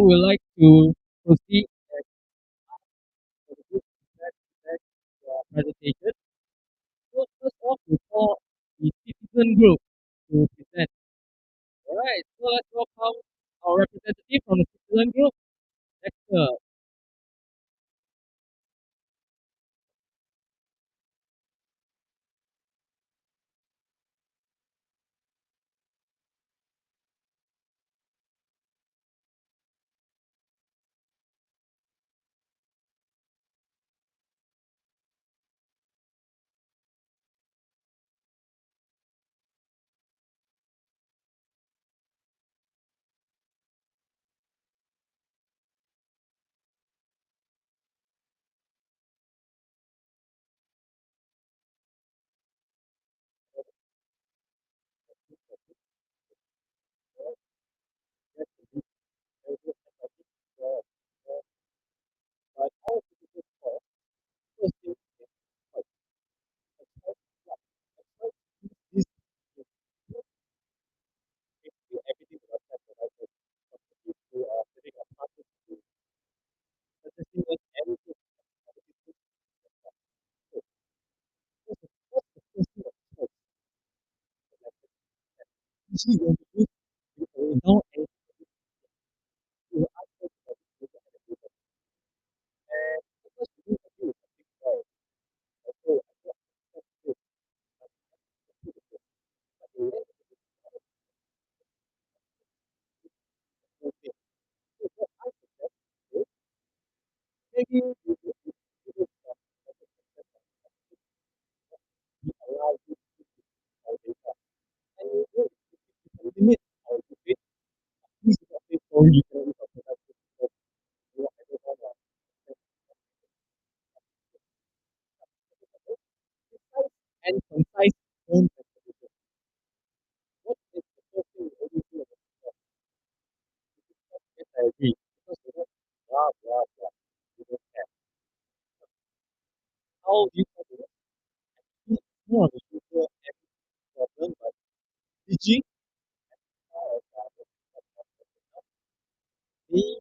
would like to proceed for the group that presentation. So first off, we call the citizen group to present. All right. So let's welcome our representative from the citizen group, Dexter. But all citizens first thing first. This basically everything that I've provided from the to setting up classes to suggesting us everything. So what's the first thing of choice? Like usually when we use now and we will ask us about this and and because we do agree with something right. So I thought that's good. But the end of the day, so what I suggest is maybe you would allow you to our data and you will limit our usage. Please do not say sorry, you can only talk about this because you know, I don't want to precise and concise terms and conditions. What is the first thing you always do about yourself? Yes, I agree. Because you know, blah blah blah. You don't care. How do you solve it? It's more of a user problem, but DG they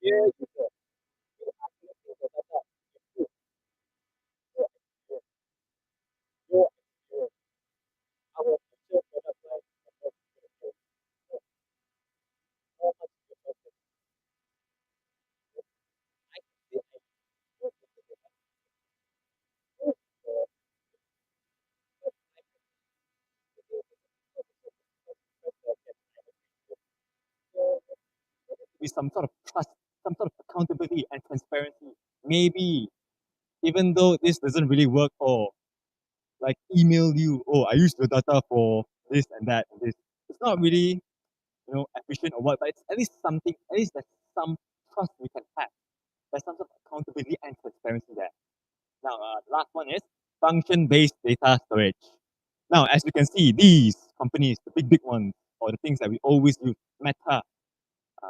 yeah, with some sort of trust, some sort of accountability and transparency. Maybe even though this doesn't really work or like email you, oh, I used your data for this and that and this. It's not really, you know, efficient or what, but it's at least something, at least there's some trust we can have. There's some sort of accountability and transparency there. Now, the last one is function-based data storage. Now, as you can see, these companies, the big ones, or the things that we always use, Meta,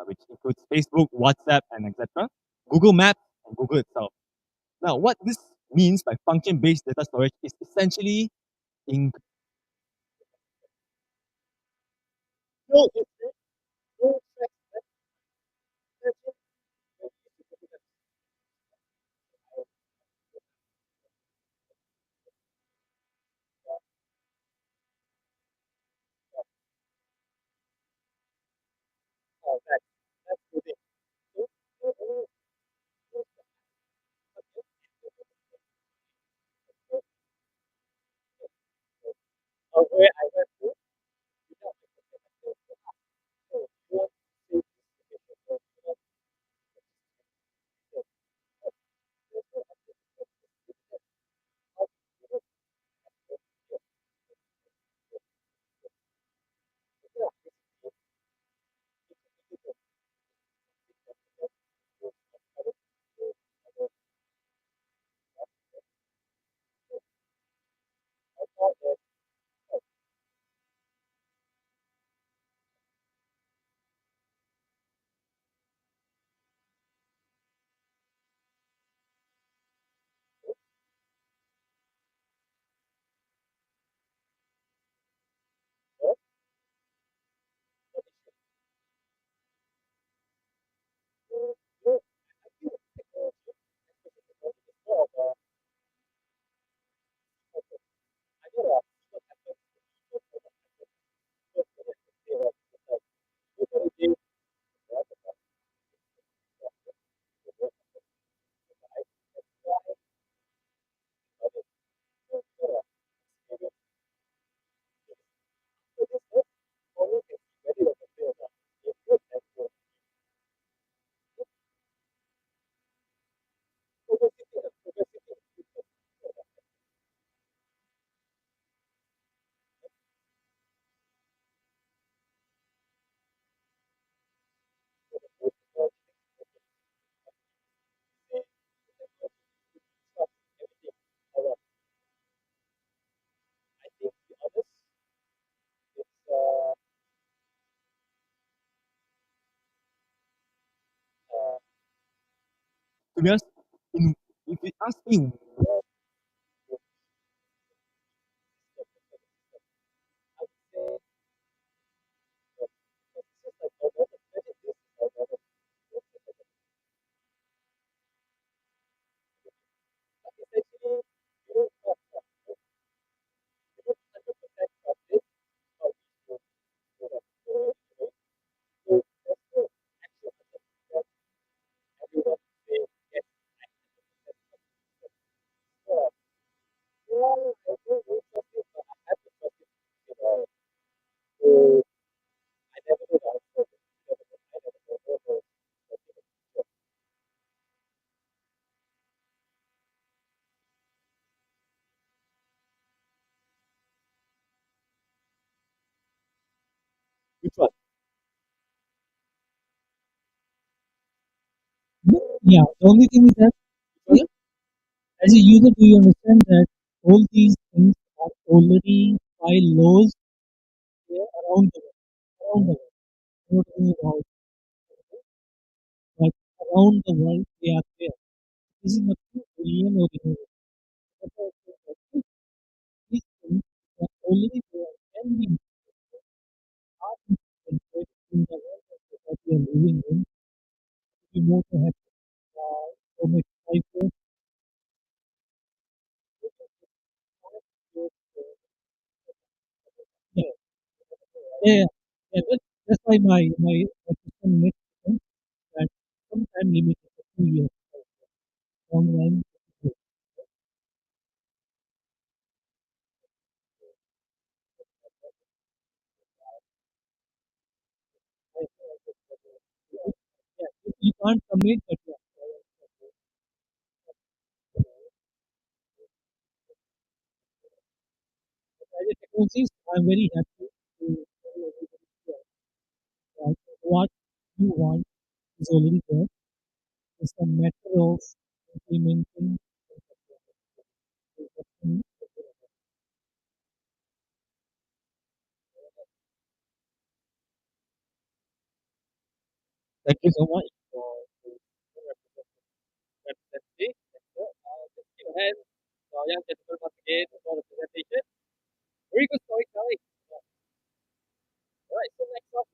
which includes Facebook, WhatsApp, and etc., Google Maps, and Google itself. Now, what this means by function-based data storage is essentially in No, it's no sex. That's it. Oh, that's the thing. So, where I went to, you know, so you want to to be honest, if you ask me, which one? Yeah, the only thing is that yeah, as a user, do you understand that all these things are already by laws there around the world, not only about, but around the world they are there. This is not alien or renewable. That's why I say that these things are already there can be are implemented in the world that we are living in. We more to have so much type of yeah, yeah, yeah. Yeah, that's why my question makes sense that some time limit is 2 years online. Yeah, you can't commit, but yeah, as a technologist, I'm very happy to tell everybody here that what you want is already there. It's a matter of implementing. Thank you so much for representing. Just give a hand to our young gentleman once again for the presentation. Very good storytelling. All right, so next up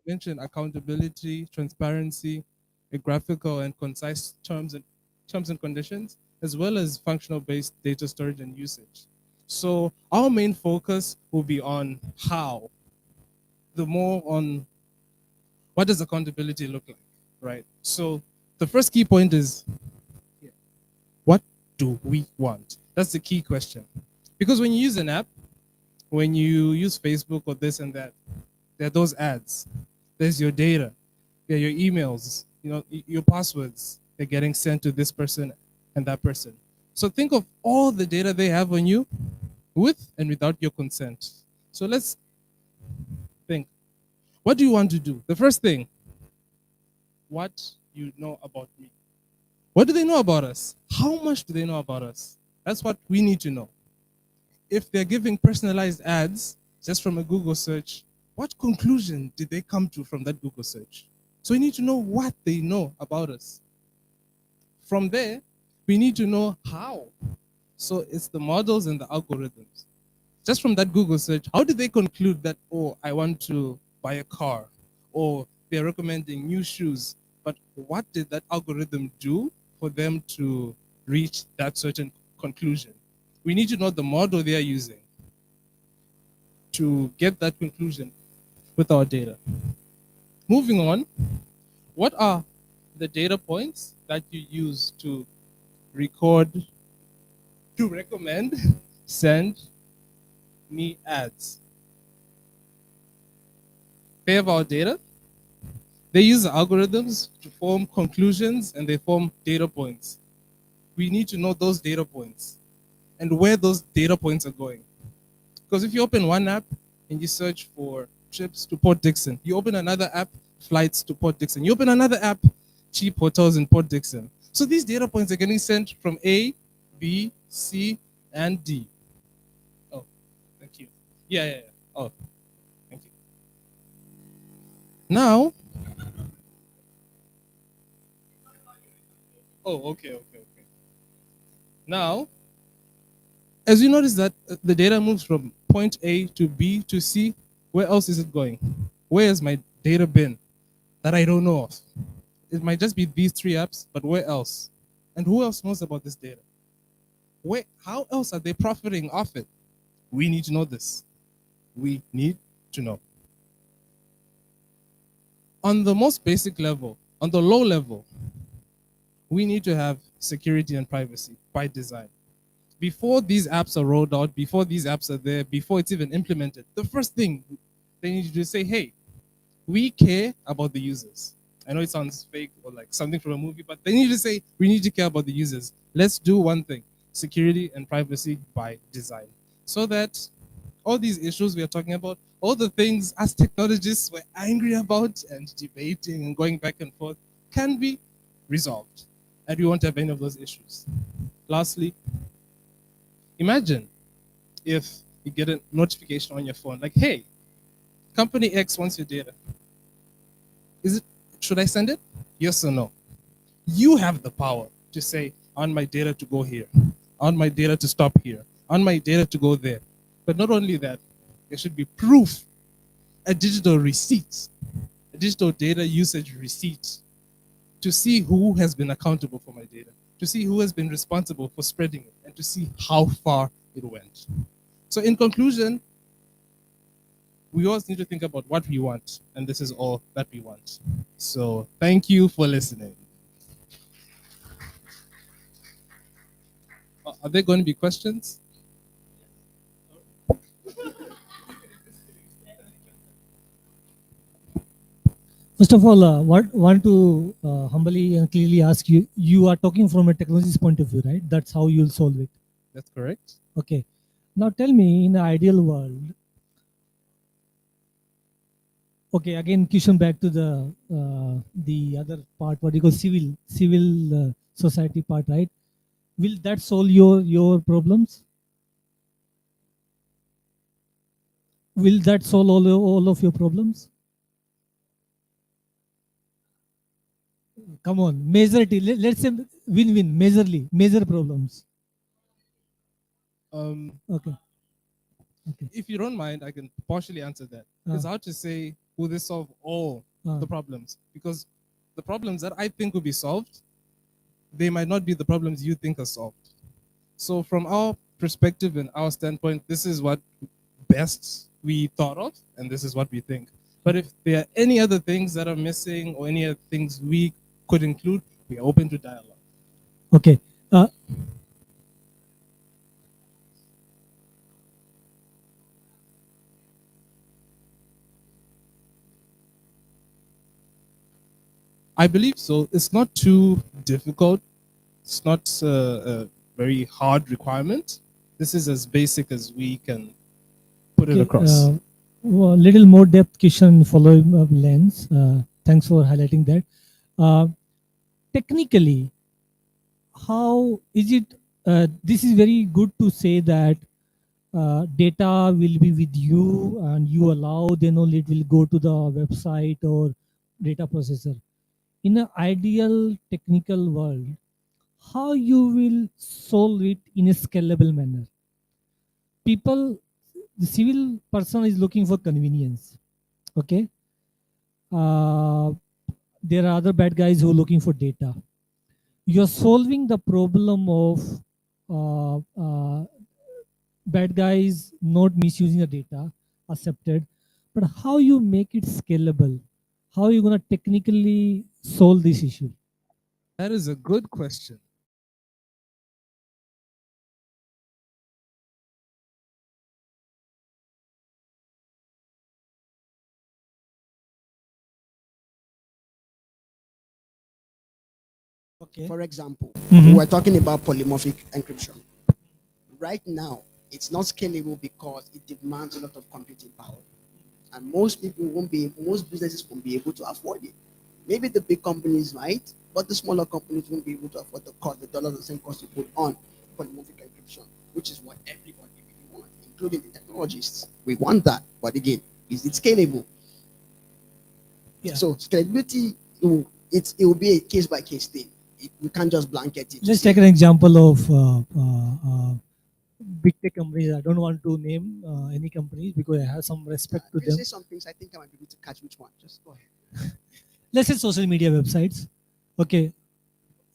mentioned accountability, transparency, a graphical and concise terms and conditions, as well as functional based data storage and usage. So our main focus will be on how, the more on what does accountability look like, right? So the first key point is, what do we want? That's the key question. Because when you use an app, when you use Facebook or this and that, there are those ads. There's your data, there are your emails, your passwords. They're getting sent to this person and that person. So think of all the data they have on you with and without your consent. So let's think. What do you want to do? The first thing, what you know about me. What do they know about us? How much do they know about us? That's what we need to know. If they're giving personalized ads just from a Google search, what conclusion did they come to from that Google search? So we need to know what they know about us. From there, we need to know how. So it's the models and the algorithms. Just from that Google search, how did they conclude that, oh, I want to buy a car, or they're recommending new shoes? But what did that algorithm do for them to reach that certain conclusion? We need to know the model they are using to get that conclusion with our data. Moving on, what are the data points that you use to record, to recommend, send me ads? They have our data. They use the algorithms to form conclusions and they form data points. We need to know those data points and where those data points are going. Because if you open one app and you search for trips to Port Dixon, you open another app, flights to Port Dixon, you open another app, cheap hotels in Port Dixon. So these data points are getting sent from A, B, C, and D. Oh, thank you. Yeah. Oh, thank you. Now, oh, okay. Now, as you notice that the data moves from point A to B to C, where else is it going? Where has my data been that I don't know of? It might just be these three apps, but where else? And who else knows about this data? How else are they profiting off it? We need to know this. We need to know. On the most basic level, on the low level, we need to have security and privacy by design. Before these apps are rolled out, before these apps are there, before it's even implemented, the first thing they need to do is say, hey, we care about the users. I know it sounds fake or like something from a movie, but they need to say, we need to care about the users. Let's do one thing, security and privacy by design. So that all these issues we are talking about, all the things as technologists we're angry about and debating and going back and forth can be resolved. And we won't have any of those issues. Lastly, imagine if you get a notification on your phone like, hey, company X wants your data. Should I send it? Yes or no? You have the power to say, I want my data to go here. I want my data to stop here. I want my data to go there. But not only that, there should be proof, a digital receipt, a digital data usage receipt to see who has been accountable for my data, to see who has been responsible for spreading it, and to see how far it went. So in conclusion, we always need to think about what we want, and this is all that we want. So thank you for listening. Are there going to be questions? First of all, want to humbly and clearly ask you, you are talking from a technology's point of view, right? That's how you'll solve it. That's correct. Okay. Now tell me, in an ideal world, okay, again, question back to the other part, what you call civil society part, right? Will that solve your problems? Will that solve all of your problems? Come on, majority. Let's say win-win, major problems. Okay. If you don't mind, I can partially answer that. It's hard to say will this solve all the problems? Because the problems that I think will be solved, they might not be the problems you think are solved. So from our perspective and our standpoint, this is what best we thought of, and this is what we think. But if there are any other things that are missing or any other things we could include, we are open to dialogue. Okay. I believe so. It's not too difficult. It's not a very hard requirement. This is as basic as we can put it across. A little more depth, Kishan, following up lens. Thanks for highlighting that. Technically, how is it? This is very good to say that data will be with you and you allow, then only it will go to the website or data processor. In an ideal technical world, how you will solve it in a scalable manner? People, the civil person is looking for convenience. Okay. There are other bad guys who are looking for data. You're solving the problem of uh, uh, bad guys not misusing the data, accepted. But how you make it scalable? How are you going to technically solve this issue? That is a good question. Okay. For example, we're talking about polymorphic encryption. Right now, it's not scalable because it demands a lot of computing power. And most businesses won't be able to afford it. Maybe the big companies might, but the smaller companies won't be able to afford the cost, the dollars and cents cost you put on polymorphic encryption, which is what everybody really wants, including the technologists. We want that. But again, is it scalable? Yeah. So scalability, it will be a case by case thing. We can't just blanket it. Let's take an example of big tech companies. I don't want to name any companies because I have some respect to them. Say some things. I think I might be able to catch which one. Just go ahead. Let's say social media websites. Okay,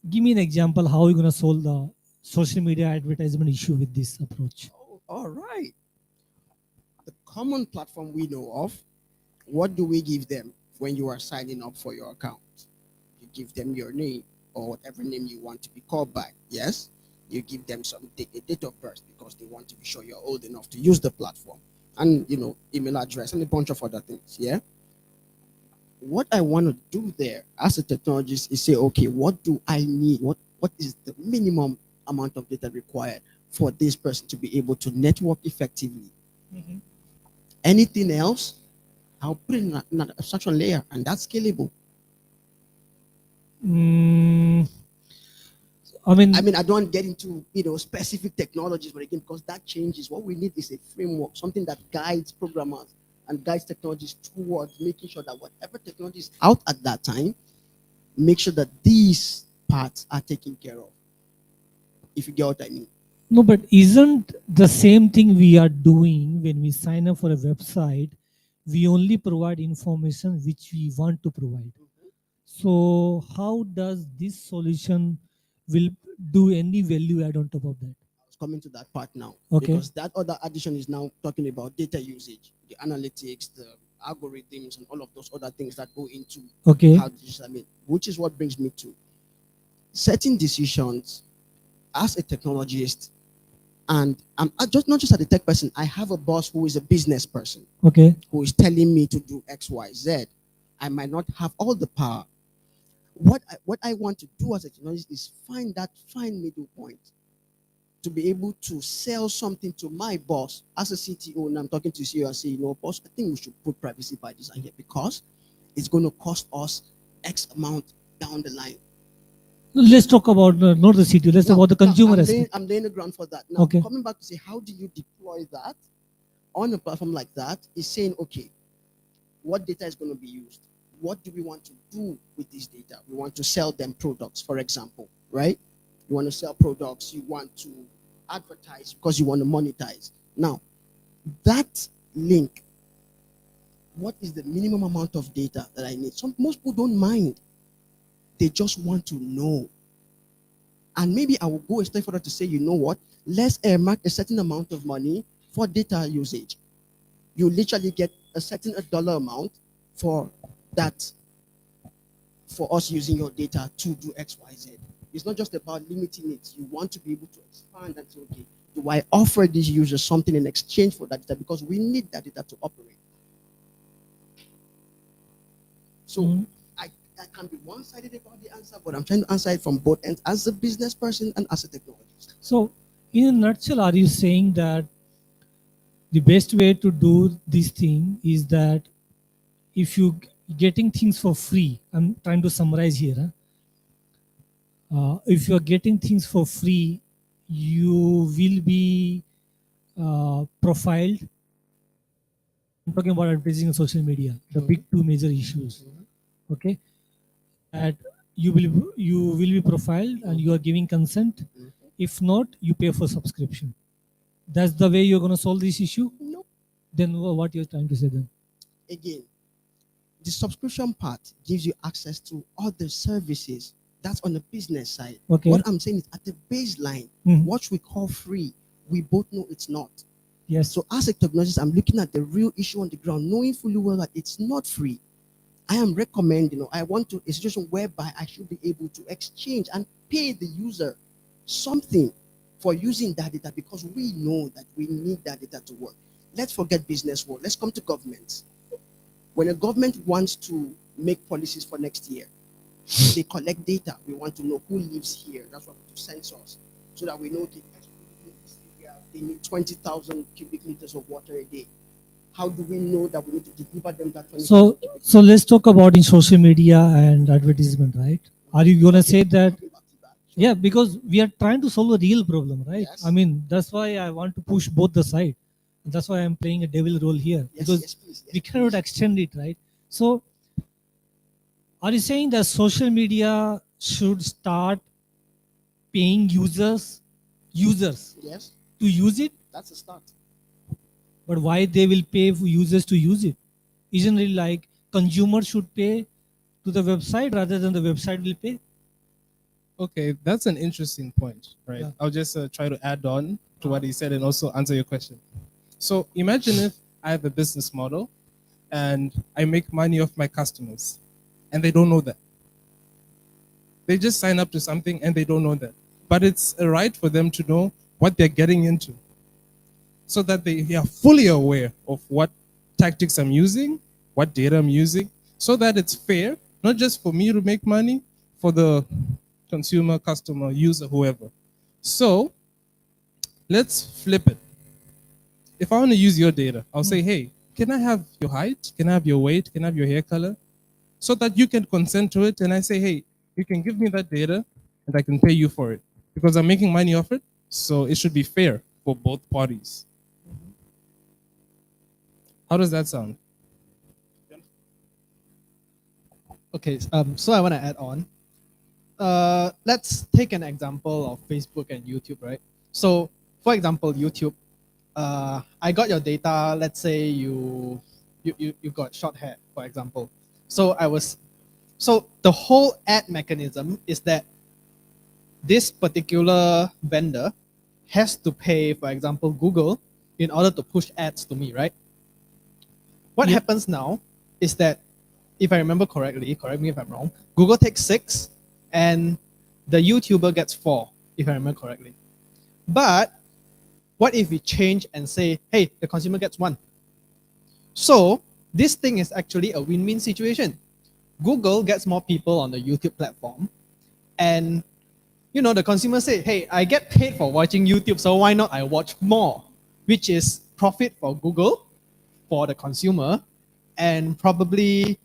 give me an example how you're gonna solve the social media advertisement issue with this approach. Oh, all right. The common platform we know of. What do we give them when you are signing up for your account? You give them your name or whatever name you want to be called by. Yes. You give them some date of birth because they want to be sure you're old enough to use the platform, and email address and a bunch of other things. Yeah. What I want to do there as a technologist is say, okay, what do I need? What is the minimum amount of data required for this person to be able to network effectively? Mm-hmm. Anything else, I'll put it in an abstraction layer, and that's scalable. I don't want to get into specific technologies, but again, because that changes. What we need is a framework, something that guides programmers and guides technologies towards making sure that whatever technology is out at that time, make sure that these parts are taken care of. If you get what I mean. No, but isn't the same thing we are doing when we sign up for a website? We only provide information which we want to provide. Mm-hmm. So how does this solution will do any value add on top of that? I was coming to that part now. Okay. Because that other addition is now talking about data usage, the analytics, the algorithms, and all of those other things that go into how digital, which is what brings me to setting decisions as a technologist. And I'm just not just a tech person. I have a boss who is a business person. Okay. Who is telling me to do X, Y, Z. I might not have all the power. What I want to do as a technologist is find that fine middle point to be able to sell something to my boss as a CTO. And I'm talking to CEO and say, boss, I think we should put privacy by design here because it's going to cost us X amount down the line. Let's talk about not the CTO. Let's talk about the consumer aspect. I'm laying the ground for that. Now, coming back to say, how do you deploy that on a platform like that? Is saying, okay, what data is going to be used? What do we want to do with this data? We want to sell them products, for example, right? You want to sell products. You want to advertise because you want to monetize. Now, that link What is the minimum amount of data that I need? Most people don't mind. They just want to know. And maybe I will go a step further to say, you know what? Let's earmark a certain amount of money for data usage. You literally get a certain dollar amount for that, for us using your data to do X, Y, Z. It's not just about limiting it. You want to be able to expand and say, okay, do I offer these users something in exchange for that data? Because we need that data to operate. So I can be one-sided about the answer, but I'm trying to answer it from both ends as a business person and as a technologist. So, in a nutshell, are you saying that the best way to do this thing is that if you getting things for free, I'm trying to summarize here. If you are getting things for free, you will be profiled. I'm talking about advertising on social media, the big two major issues. Okay, that you will be profiled and you are giving consent. If not, you pay for subscription. That's the way you're going to solve this issue. No. Then what you're trying to say then? Again, the subscription part gives you access to other services. That's on the business side. Okay. What I'm saying is at the baseline, what we call free, we both know it's not. Yes. So as a technologist, I'm looking at the real issue on the ground, knowing fully well that it's not free. I am recommending, I want to a situation whereby I should be able to exchange and pay the user something for using that data, because we know that we need that data to work. Let's forget business world. Let's come to governments. When a government wants to make policies for next year, they collect data. We want to know who lives here. That's why we do census, so that we know they need 20,000 cubic meters of water a day. How do we know that we need to deliver them that 20,000? So let's talk about in social media and advertisement, right? Are you gonna say that? Yeah, because we are trying to solve a real problem, right? Yes. I mean, that's why I want to push both the side. That's why I'm playing a devil role here, because please, we cannot extend it, right? So, are you saying that social media should start paying users Yes, to use it? that's a start. But why they will pay for users to use it? Isn't it like consumers should pay to the website rather than the website will pay? Okay, that's an interesting point, right? Yeah. I'll just try to add on to what he said and also answer your question. So imagine if I have a business model and I make money off my customers and they don't know that. They just sign up to something and they don't know that. But it's a right for them to know what they're getting into so that they are fully aware of what tactics I'm using, what data I'm using, so that it's fair, not just for me to make money, for the consumer, customer, user, whoever. So let's flip it. If I want to use your data, I'll say, hey, can I have your height? Can I have your weight? Can I have your hair color? So that you can consent to it. And I say, hey, you can give me that data and I can pay you for it because I'm making money off it. So it should be fair for both parties. How does that sound? Okay, so I want to add on. Let's take an example of Facebook and YouTube, right? So, for example, YouTube, I got your data. Let's say you got short hair, for example. So the whole ad mechanism is that this particular vendor has to pay, for example, Google in order to push ads to me, right? What happens now is that, if I remember correctly, correct me if I'm wrong, Google takes 6 and the YouTuber gets 4, if I remember correctly. But what if we change and say, hey, the consumer gets 1? So this thing is actually a win-win situation. Google gets more people on the YouTube platform, and the consumer say, hey, I get paid for watching YouTube, so why not I watch more? Which is profit for Google, for the consumer, and probably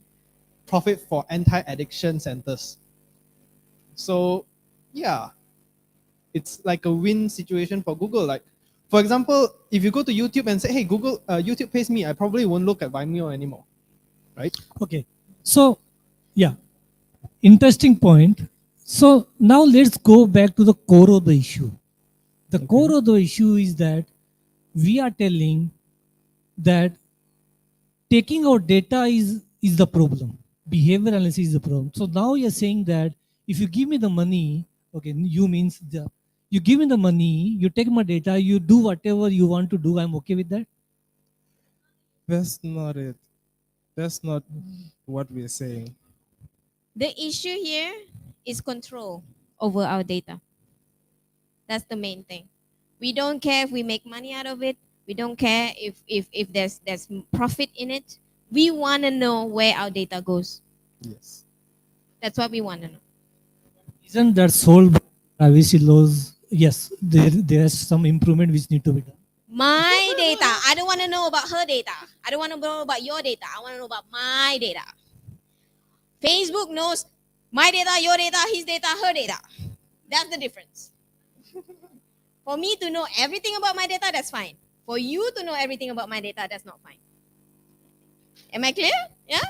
profit for anti-addiction centers. So yeah, it's like a win situation for Google. Like, for example, if you go to YouTube and say, hey, Google, YouTube pays me, I probably won't look at Vimeo anymore, right? Okay. So, yeah, interesting point. So now let's go back to the core of the issue. The core of the issue is that we are telling that taking out data is the problem. Behavior analysis is the problem. So now you're saying that if you give me the money, okay, you means you give me the money, you take my data, you do whatever you want to do, I'm okay with that? That's not it. That's not what we're saying. The issue here is control over our data. That's the main thing. We don't care if we make money out of it. We don't care if there's profit in it. We want to know where our data goes. Yes. That's what we want to know. Isn't that solved by privacy laws? Yes, there's some improvement which need to be done. My data. I don't want to know about her data. I don't want to know about your data. I want to know about my data. Facebook knows my data, your data, his data, her data. That's the difference. For me to know everything about my data, that's fine. For you to know everything about my data, that's not fine. Am I clear? Yeah?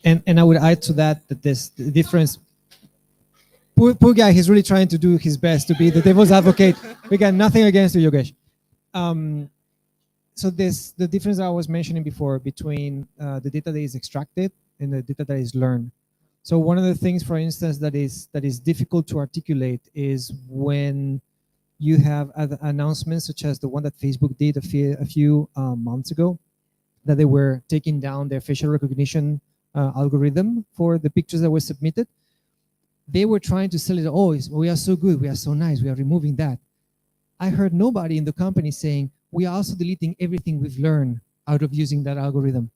And I would add to that this the difference. Poor guy, he's really trying to do his best to be the devil's advocate. We got nothing against you, Yogesh. So this the difference I was mentioning before between the data that is extracted and the data that is learned. So one of the things, for instance, that is difficult to articulate is when you have announcements such as the one that Facebook did a few months ago, that they were taking down their facial recognition algorithm for the pictures that were submitted. They were trying to sell it. Oh, we are so good. We are so nice. We are removing that. I heard nobody in the company saying, we are also deleting everything we've learned out of using that algorithm.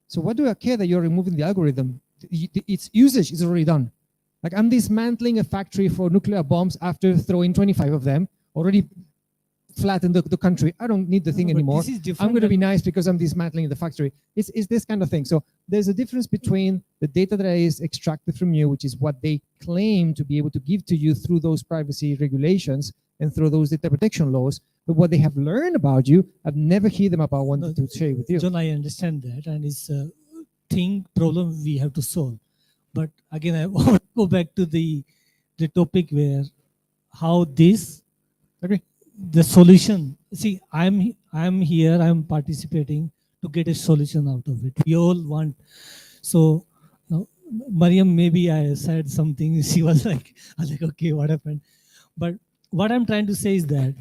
So what do I care that you're removing the algorithm? Its usage is already done. Like, I'm dismantling a factory for nuclear bombs after throwing 25 of them, already flattened the country. I don't need the thing anymore. I'm going to be nice because I'm dismantling the factory. It's this kind of thing. So there's a difference between the data that is extracted from you, which is what they claim to be able to give to you through those privacy regulations and through those data protection laws, but what they have learned about you, I've never heard them about wanting to share with you. John, I understand that, and it's a problem we have to solve. But again, I want to go back to the topic where how this the solution. See, I'm here, I'm participating to get a solution out of it. We all want. So now, Mariam, maybe I said something. She was like, okay, what happened? But what I'm trying to say is that,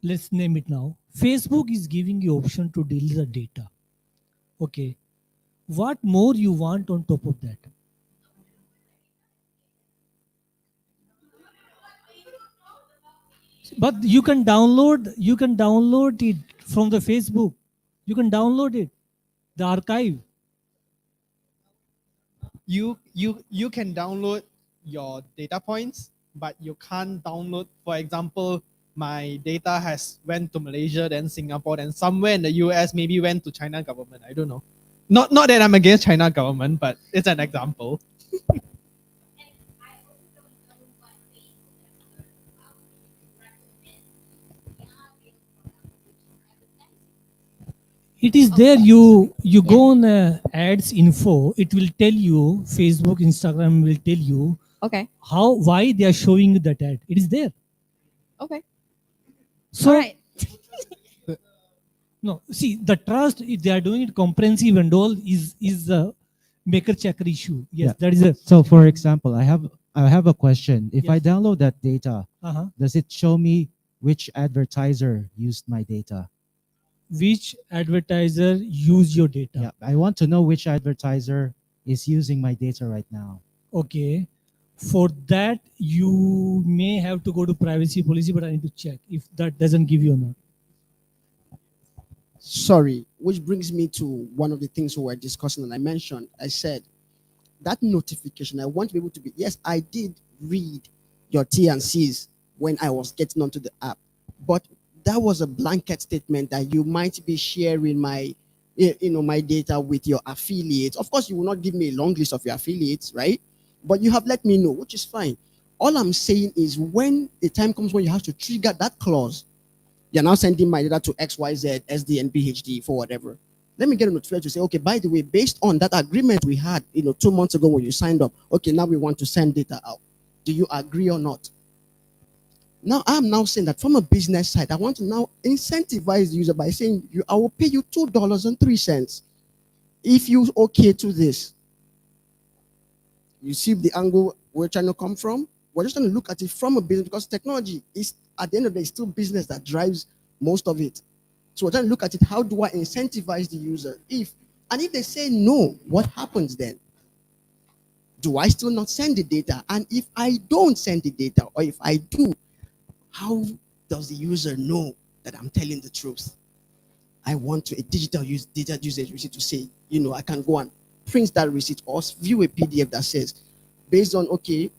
let's name it now. Facebook is giving you option to delete the data. Okay. What more you want on top of that? But you can download it from the Facebook. You can download it, the archive. You can download your data points, but you can't download, for example, my data has went to Malaysia, then Singapore, then somewhere in the US, maybe went to China government. I don't know. Not that I'm against China government, but it's an example. It is there. You go on ads info. It will tell you, Facebook, Instagram will tell you Okay. why they are showing you that ad. It is there. Okay. So All right. no, see, the trust, if they are doing it comprehensive and all, is a maker checker issue. Yes, Yeah. that is a. So for example, I have a question. If I Yes. download that data, Uh-huh. does it show me which advertiser used my data? Which advertiser use your data? Yeah, I want to know which advertiser is using my data right now. Okay. For that, you may have to go to privacy policy, but I need to check if that doesn't give you or not. Sorry, which brings me to one of the things we were discussing, and I mentioned, I said, that notification, I want to be able to be, yes, I did read your T&Cs when I was getting onto the app, but that was a blanket statement that you might be sharing my, my data with your affiliates. Of course, you will not give me a long list of your affiliates, right? But you have let me know, which is fine. All I'm saying is when the time comes when you have to trigger that clause, you're now sending my data to XYZ, SD, and PhD for whatever. Let me get a notification to say, okay, by the way, based on that agreement we had, 2 months ago when you signed up, okay, now we want to send data out. Do you agree or not? Now I'm now saying that from a business side, I want to now incentivize the user by saying, I will pay you $2.03 if you okay to this. You see the angle we're trying to come from? We're just trying to look at it from a business, because technology is, at the end of the day, still business that drives most of it. So we're trying to look at it, how do I incentivize the user? If they say no, what happens then? Do I still not send the data? And if I don't send the data, or if I do, how does the user know that I'm telling the truth? I want to a digital data usage receipt to say, I can go and print that receipt or view a PDF that says, based on, okay,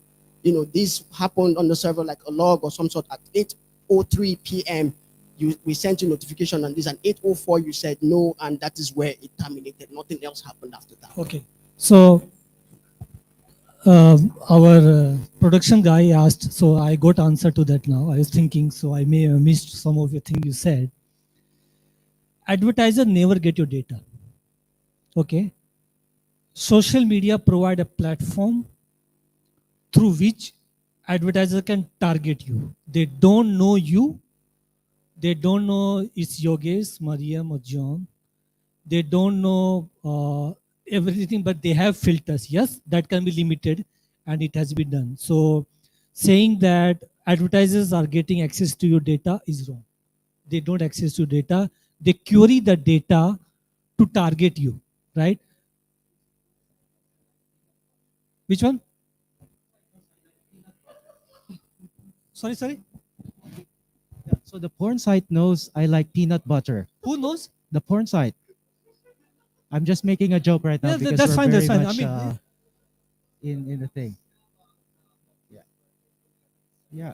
this happened on the server, like a log or some sort, at 8:03 p.m. We sent you notification on this, and 8:04 you said no, and that is where it terminated. Nothing else happened after that. Okay. So our production guy asked, so I got answer to that now. I was thinking, so I may have missed some of the thing you said. Advertiser never get your data. Okay. Social media provide a platform through which advertiser can target you. They don't know you. They don't know it's Yogesh, Mariam, or John. They don't know everything, but they have filters. Yes, that can be limited, and it has been done. So saying that advertisers are getting access to your data is wrong. They don't access to data. They query the data to target you, right? Which one? Sorry. Yeah, so the porn site knows I like peanut butter. Who knows? The porn site. I'm just making a joke right now Yeah, because that's we're fine. very That's fine. much I mean, in the thing. Yeah. Yeah.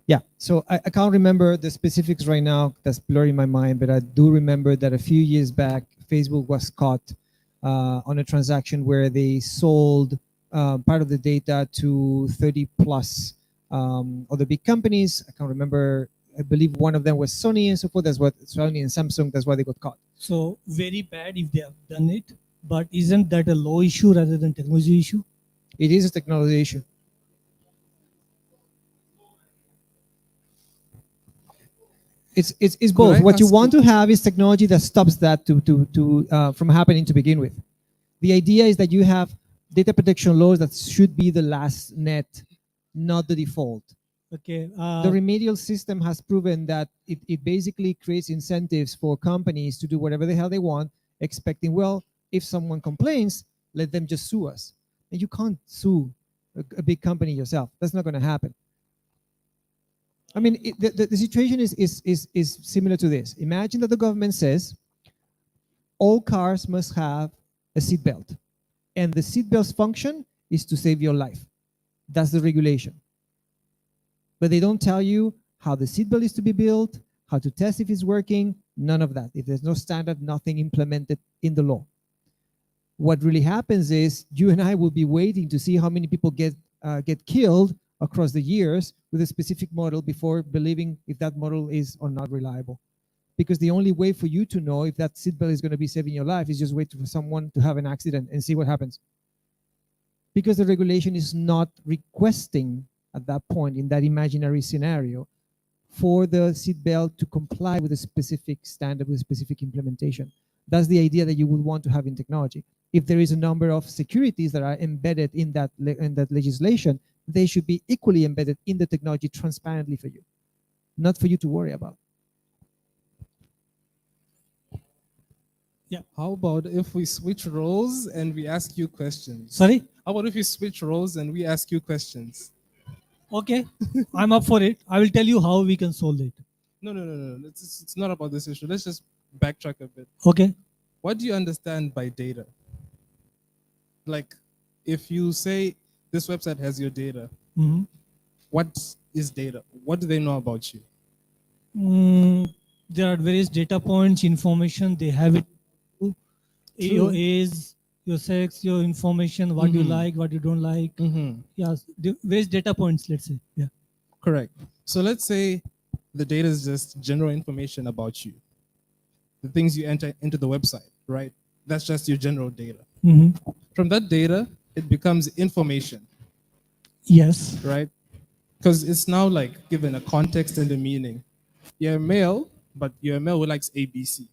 Yeah, so I can't remember the specifics right now. That's blurring my mind, but I do remember that a few years back, Facebook was caught on a transaction where they sold part of the data to 30 plus other big companies. I can't remember. I believe one of them was Sony and so forth. That's what Sony and Samsung. That's why they got caught. so very bad if they have done it. But isn't that a law issue rather than technology issue? It is a technology issue. It's both. I What you ask want you- to have is technology that stops that from happening to begin with. The idea is that you have data protection laws that should be the last net, not the default. Okay. The remedial system has proven that it basically creates incentives for companies to do whatever the hell they want, expecting, well, if someone complains, let them just sue us. And you can't sue a big company yourself. That's not going to happen. I mean, the situation is similar to this. Imagine that the government says all cars must have a seatbelt, and the seatbelt's function is to save your life. That's the regulation. But they don't tell you how the seatbelt is to be built, how to test if it's working, none of that. If there's no standard, nothing implemented in the law. What really happens is you and I will be waiting to see how many people get killed across the years with a specific model before believing if that model is or not reliable. Because the only way for you to know if that seatbelt is going to be saving your life is just wait for someone to have an accident and see what happens. Because the regulation is not requesting at that point in that imaginary scenario for the seatbelt to comply with a specific standard, with a specific implementation. That's the idea that you would want to have in technology. If there is a number of securities that are embedded in that legislation, they should be equally embedded in the technology transparently for you, not for you to worry about. Yeah. How about if we switch roles and we ask you questions? Sorry. How about if we switch roles and we ask you questions? Okay. I'm up for it. I will tell you how we can solve it. No. It's not about this issue. Let's just backtrack a bit. Okay. What do you understand by data? Like, if you say this website has your data, Mhm. what is data? What do they know about you? There are various data points, information. They have it. Your True. age, your sex, your information, what you Mhm. like, what you don't like. Yes, the various data points, let's say. Yeah. Correct. So let's say the data is just general information about you, the things you enter into the website, right? That's just your general data. Mhm. From that data, it becomes information, Yes. right? Because it's now like given a context and a meaning. You're a male, but you're a male who likes ABC.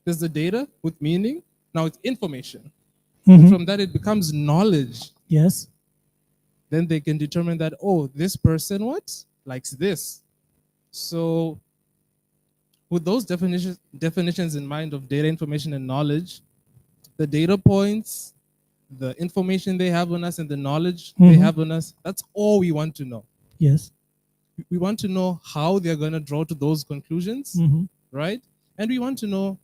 There's the data with meaning. Now it's information. Mhm. From that, it becomes knowledge. Yes. Then they can determine that, oh, this person what likes this. So with those definitions in mind of data, information, and knowledge, the data points, the information they have on us, and the knowledge they Mhm. have on us, that's all we want to know. Yes. We want to know how they're going to draw to those conclusions, Mhm. right? And we want to know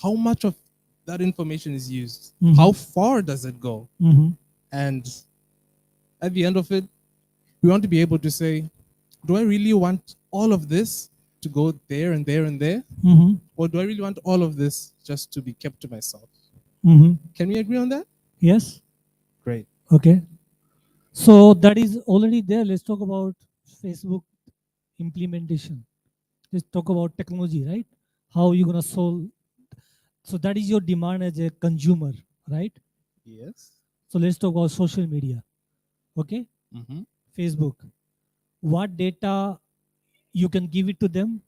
how much of that information is used. Mhm. How far does it go? Mhm. And at the end of it, we want to be able to say, do I really want all of this to go there and there and there? Mhm. Or do I really want all of this just to be kept to myself? Mhm. Can we agree on that? Yes. Great. Okay. So that is already there. Let's talk about Facebook implementation. Let's talk about technology, right? How you gonna solve? So that is your demand as a consumer, right? Yes. So let's talk about social media. Okay. Mm-hmm. Facebook. What data you can give it to them?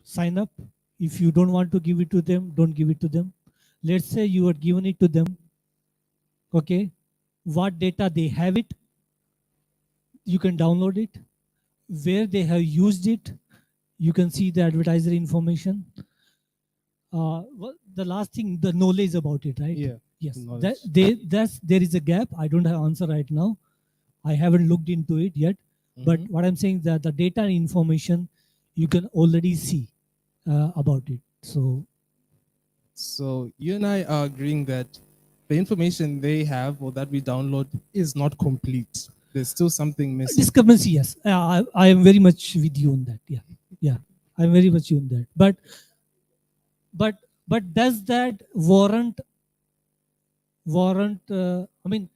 Sign up. If you don't want to give it to them, don't give it to them. Let's say you are given it to them. Okay. What data they have it? You can download it. Where they have used it, you can see the advertiser information. Well, the last thing, the knowledge about it, right? Yeah. Yes. Knowledge. There is a gap. I don't have answer right now. I haven't looked into it yet. But Mhm. what I'm saying is that the data and information you can already see about it. So you and I are agreeing that the information they have or that we download is not complete. There's still something missing. Discrepancy, yes. I am very much with you on that. Yeah. Yeah. I'm very much on that. But does that warrant I mean,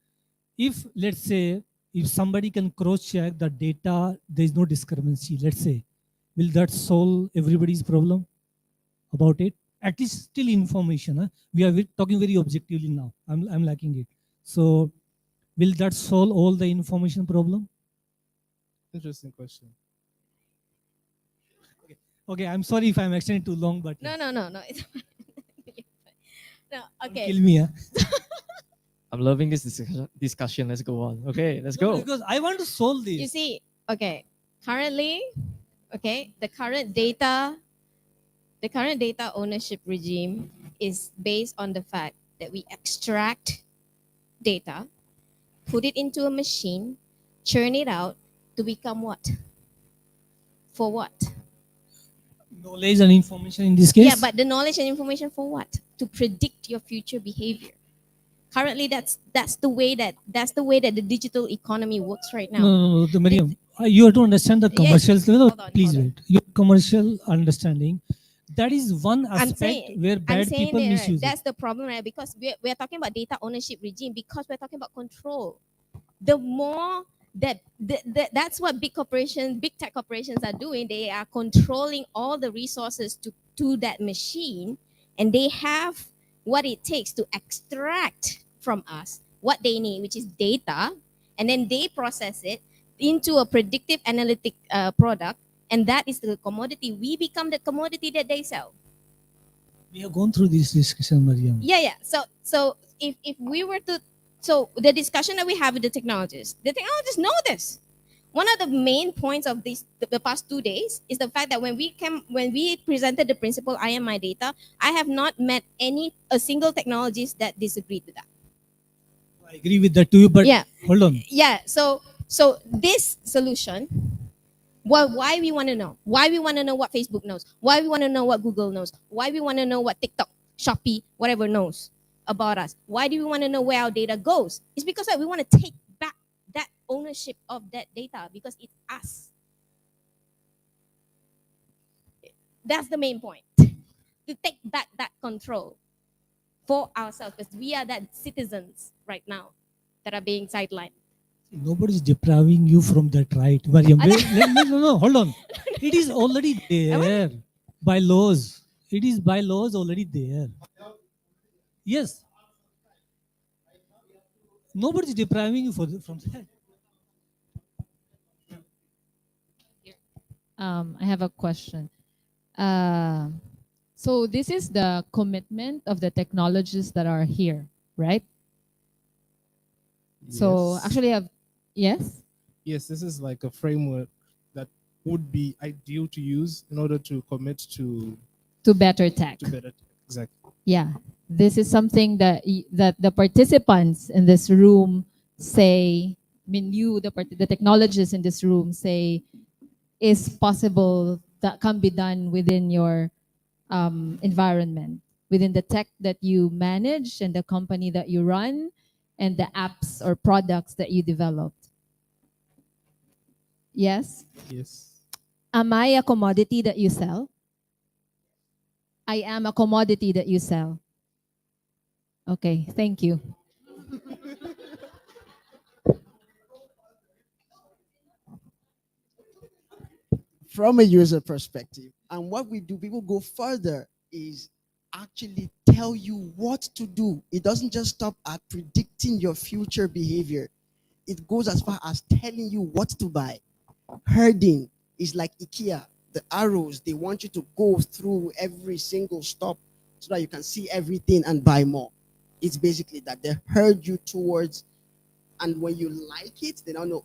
if let's say if somebody can cross check the data, there is no discrepancy, let's say, will that solve everybody's problem about it? At least still information. Huh? We are talking very objectively now. I'm lacking it. So will that solve all the information problem? Interesting question. Okay, I'm sorry if I'm extending too long, but No, no, no, no. It's no, don't okay. kill me. Huh? I'm loving this discussion. Let's go on. Okay, let's No, go. because I want to solve this. You see, okay, currently, okay, the current data ownership regime is based on the fact that we extract data, put it into a machine, churn it out to become what? For what? Knowledge and information in this case. Yeah, but the knowledge and information for what? To predict your future behavior. Currently, that's the way that the digital economy works right now. No, Mariam, you have to understand the Yes. commercials. No, Hold on, please hold on. wait. Your commercial understanding, that is one aspect where I'm bad saying people that, right, misuse it. that's the problem, right? Because we're talking about data ownership regime because we're talking about control. The more that's what big tech corporations are doing. They are controlling all the resources to that machine, and they have what it takes to extract from us what they need, which is data, and then they process it into a predictive analytic product, and that is the commodity. We become the commodity that they sell. We have gone through this discussion, Mariam. Yeah. So if we were to, so the discussion that we have with the technologists know this. One of the main points of the past 2 days is the fact that when we presented the principle I am my data, I have not met a single technologist that disagreed with that. I agree with that too, but Yeah. hold on. Yeah. So this solution, why we want to know? Why we want to know what Facebook knows? Why we want to know what Google knows? Why we want to know what TikTok, Shopee, whatever knows about us? Why do we want to know where our data goes? It's because we want to take back that ownership of that data because it's us. That's the main point. To take back that control for ourselves because we are that citizens right now that are being sidelined. Nobody's depriving you from that right, Mariam. No, hold on. It is already there by laws. It is by laws already there. Yes. Nobody's depriving you from that. I have a question. Uh, so this is the commitment of the technologies that are here, right? So Yes. actually, have yes. Yes, this is like a framework that would be ideal to use in order to commit To better tech. to better. Exactly. Yeah, this is something that that the participants in this room say. I mean, you, the technologists in this room say is possible that can be done within your environment, within the tech that you manage and the company that you run, and the apps or products that you developed. Yes. Yes. Am I a commodity that you sell? I am a commodity that you sell. Okay, thank you. From a user perspective. And what we do, people go further, is actually tell you what to do. It doesn't just stop at predicting your future behavior, it goes as far as telling you what to buy. Herding is like IKEA. The arrows, they want you to go through every single stop so that you can see everything and buy more. It's basically that they herd you towards, and when you like it, they don't know,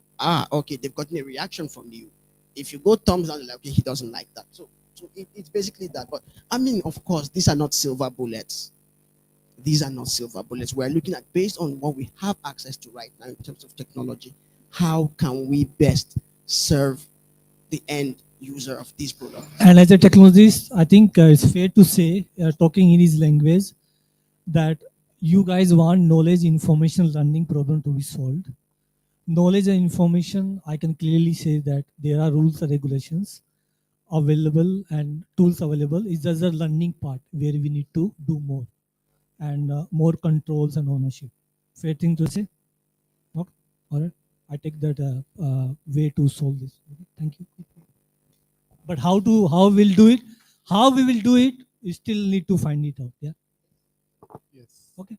okay, they've gotten a reaction from you. If you go thumbs down, like, okay, he doesn't like that. So it's basically that. But I mean, of course, these are not silver bullets. These are not silver bullets. We're looking at, based on what we have access to right now in terms of technology, how can we best serve the end user of these products? And as a technologist, I think it's fair to say, talking in his language, that you guys want knowledge, information, learning problem to be solved. Knowledge and information, I can clearly say that there are rules and regulations available and tools available. It's just the learning part where we need to do more and more controls and ownership. Fair thing to say? Okay. All right. I take that way to solve this. Okay. Thank you. But how we'll do it, how we will do it, we still need to find it out. Yeah. Yes. Okay.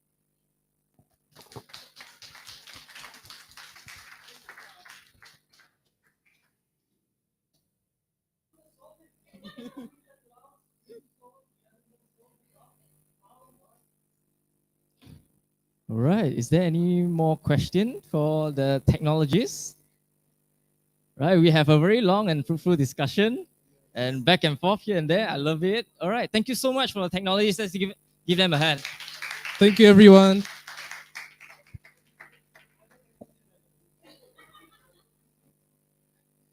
All right. Is there any more question for the technologists? Right. We have a very long and fruitful discussion and back and forth here and there. I love it. All right. Thank you so much for the technologists. Let's give them a hand. Thank you, everyone.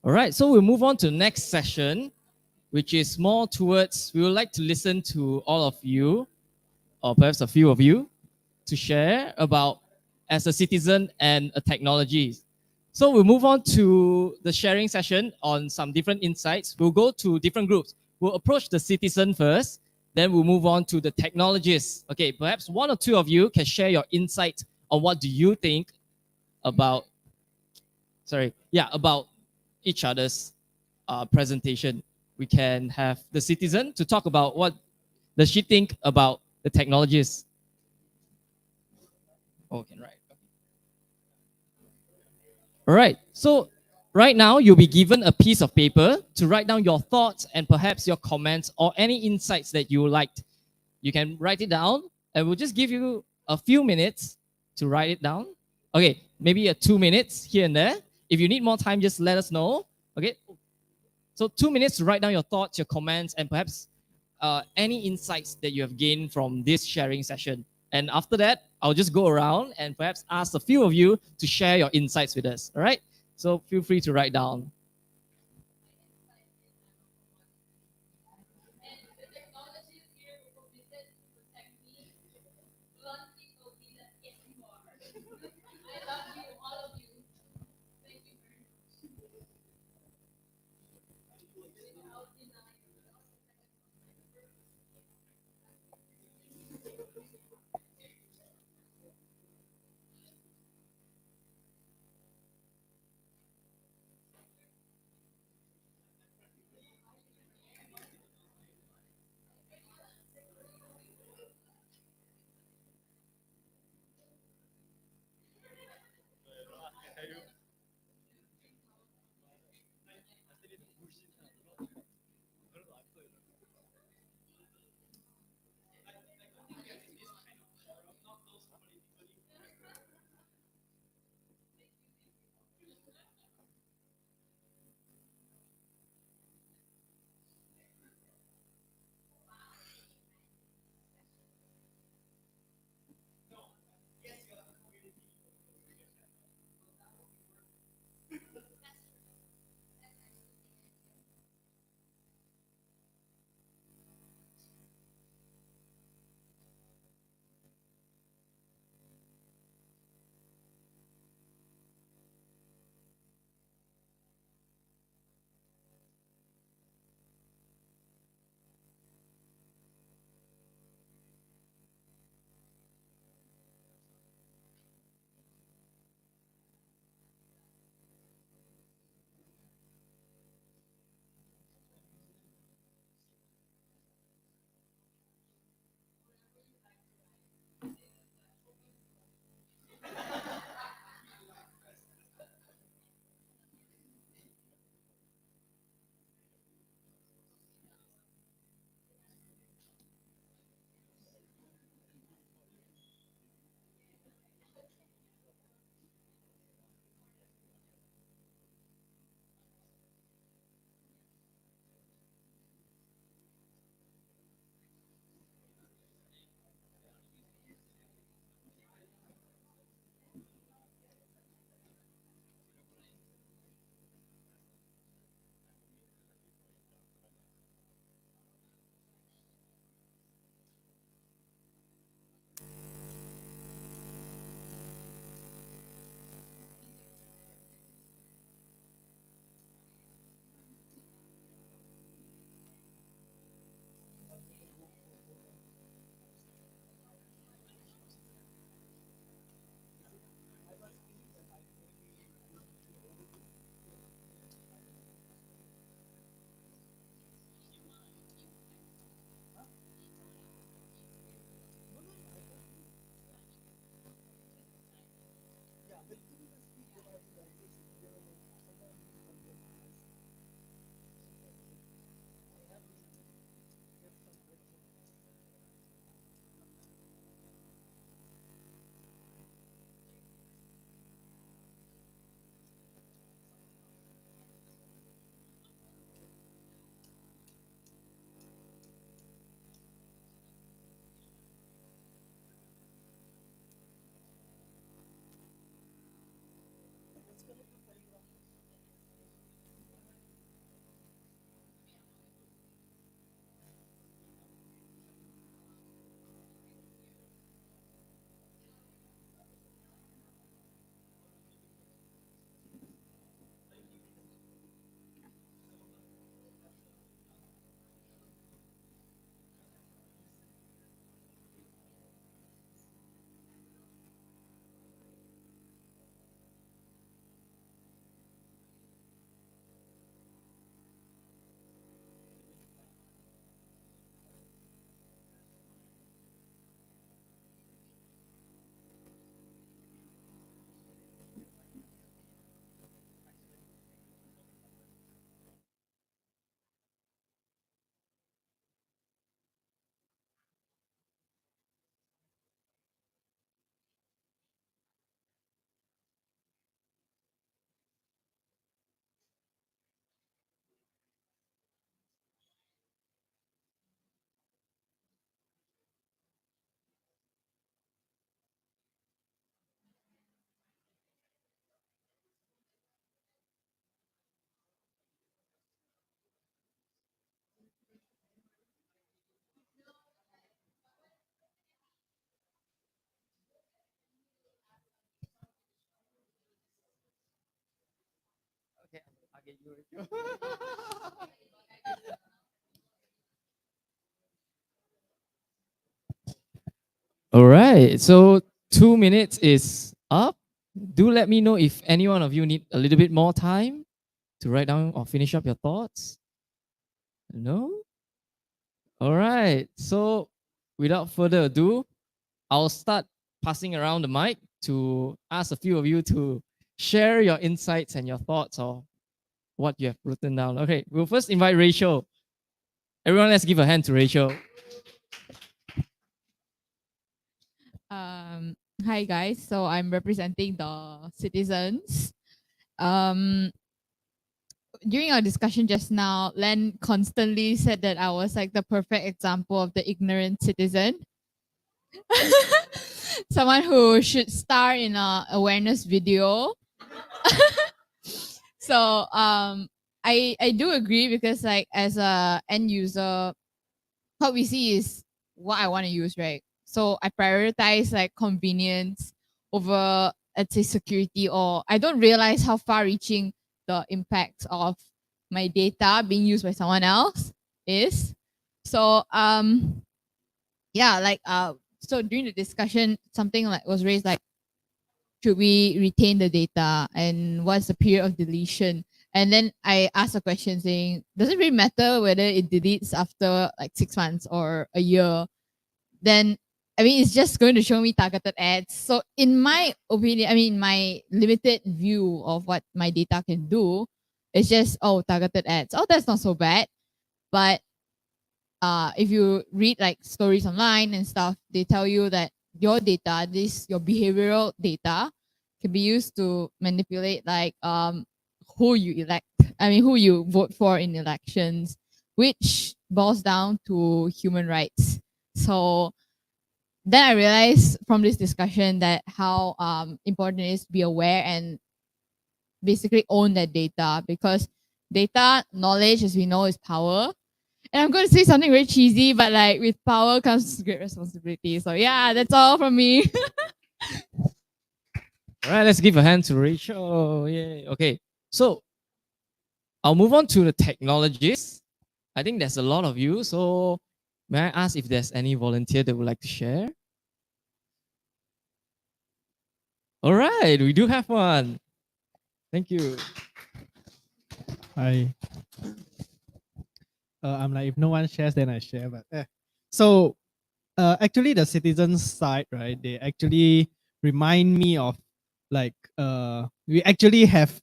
All right. So we'll move on to the next session, which is more towards, we would like to listen to all of you, or perhaps a few of you, to share about as a citizen and a technology. So we'll move on to the sharing session on some different insights. We'll go to different groups. We'll approach the citizen first, then we'll move on to the technologists. Okay, perhaps one or two of you can share your insight on what do you think about, about each other's presentation. We can have the citizen to talk about what does she think about the technologies. Okay, right. All right. So right now you'll be given a piece of paper to write down your thoughts and perhaps your comments or any insights that you liked. You can write it down, and we'll just give you a few minutes to write it down. Okay, maybe 2 minutes here and there. If you need more time, just let us know. Okay. So 2 minutes to write down your thoughts, your comments, and perhaps any insights that you have gained from this sharing session. And after that, I'll just go around and perhaps ask a few of you to share your insights with us. All right. So feel free to write down. All right. So 2 minutes is up. Do let me know if any one of you need a little bit more time to write down or finish up your thoughts. No? All right. So without further ado, I'll start passing around the mic to ask a few of you to share your insights and your thoughts or what you have written down. Okay, we'll first invite Rachel. Everyone, let's give a hand to Rachel. Hi guys, so I'm representing the citizens. During our discussion just now, Len constantly said that I was like the perfect example of the ignorant citizen. Someone who should star in a awareness video. So I do agree, because like as a end user, what we see is what I want to use, right? So I prioritize like convenience over, let's say, security, or I don't realize how far reaching the impact of my data being used by someone else is. So yeah, like so during the discussion, something like was raised like, should we retain the data and what's the period of deletion? And then I asked a question saying, does it really matter whether it deletes after like 6 months or a year? Then I mean, it's just going to show me targeted ads. So in my opinion, I mean, my limited view of what my data can do, it's just, oh, targeted ads. Oh, that's not so bad. But if you read like stories online and stuff, they tell you that your data, your behavioral data, can be used to manipulate like who you elect. I mean, who you vote for in elections, which boils down to human rights. So then I realized from this discussion that how important it is to be aware and basically own that data, because data knowledge, as we know, is power. And I'm going to say something very cheesy, but like with power comes great responsibility. So yeah, that's all from me. All right, let's give a hand to Rachel. Yay. Okay, so I'll move on to the technologists. I think there's a lot of you. So may I ask if there's any volunteer that would like to share? All right, we do have one. Thank you. Hi. I'm like, if no one shares, then I share. But so actually, the citizens side, right? They actually remind me of like we actually have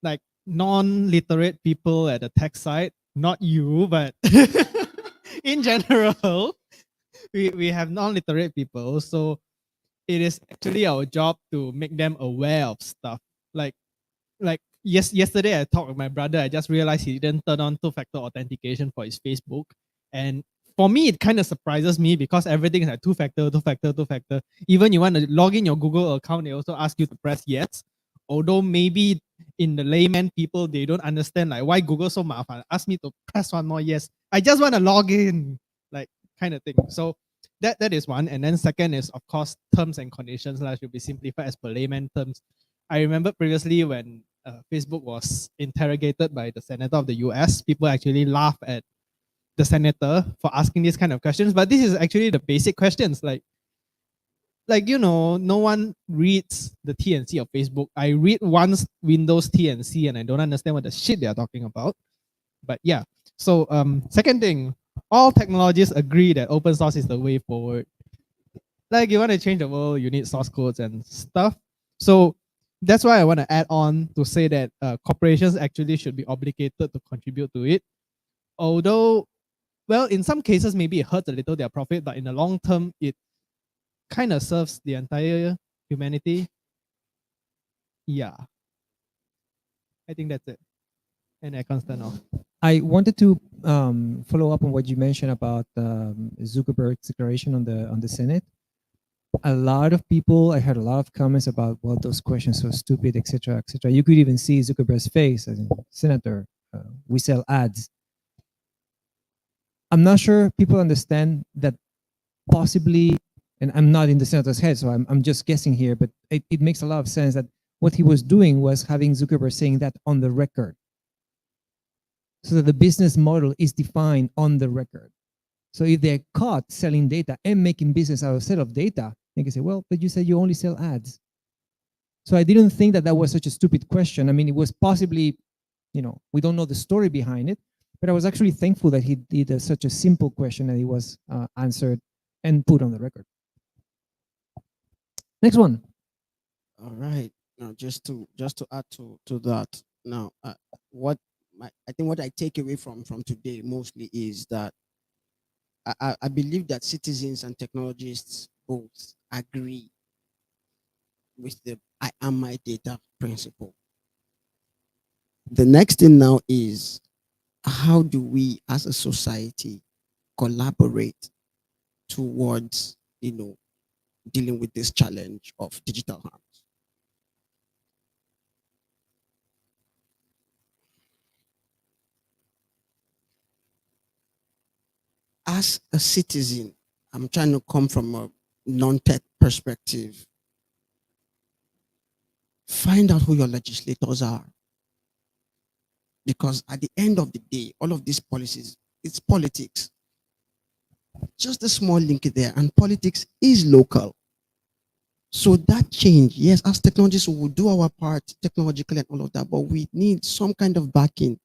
like non-literate people at the tech side. Not you, but in general, we have non-literate people. So it is actually our job to make them aware of stuff. Like yesterday I talked with my brother. I just realized he didn't turn on two-factor authentication for his Facebook. And for me, it kind of surprises me because everything is like two-factor, two-factor, two-factor. Even you want to log in your Google account, they also ask you to press yes. Although maybe in the layman people, they don't understand like why Google so mafan. Ask me to press one more yes. I just want to log in, like kind of thing. So that is one. And then second is, of course, terms and conditions should be simplified as per layman terms. I remember previously when Facebook was interrogated by the senator of the US, people actually laugh at the senator for asking these kind of questions. But this is actually the basic questions, like no one reads the T&C of Facebook. I read once Windows T&C and I don't understand what the shit they are talking about. But yeah, so second thing, all technologists agree that open source is the way forward. Like you want to change the world, you need source codes and stuff. So that's why I want to add on to say that corporations actually should be obligated to contribute to it. Although, well, in some cases, maybe it hurts a little their profit, but in the long term, it kind of serves the entire humanity. Yeah. I think that's it. And I can't stand off. I wanted to follow up on what you mentioned about Zuckerberg's declaration on the Senate. A lot of people, I heard a lot of comments about, well, those questions are so stupid, etc., etc. You could even see Zuckerberg's face as a senator. We sell ads. I'm not sure people understand that possibly, and I'm not in the senator's head, so I'm just guessing here, but it makes a lot of sense that What he was doing was having Zuckerberg saying that on the record, so that the business model is defined on the record. So if they're caught selling data and making business out of sale of data, they can say, well, but you said you only sell ads. So I didn't think that that was such a stupid question. I mean, it was possibly, we don't know the story behind it, but I was actually thankful that he did such a simple question and it was answered and put on the record. Next one. All right. Now, just to add to that. Now, I think what I take away from today mostly is that I believe that citizens and technologists both agree with the I am my data principle. The next thing now is, how do we as a society collaborate towards dealing with this challenge of digital harms? As a citizen, I'm trying to come from a non-tech perspective. Find out who your legislators are. Because at the end of the day, all of these policies, it's politics. Just a small link there, and politics is local. So that change, yes, as technologists, we will do our part technologically and all of that, but we need some kind of backing.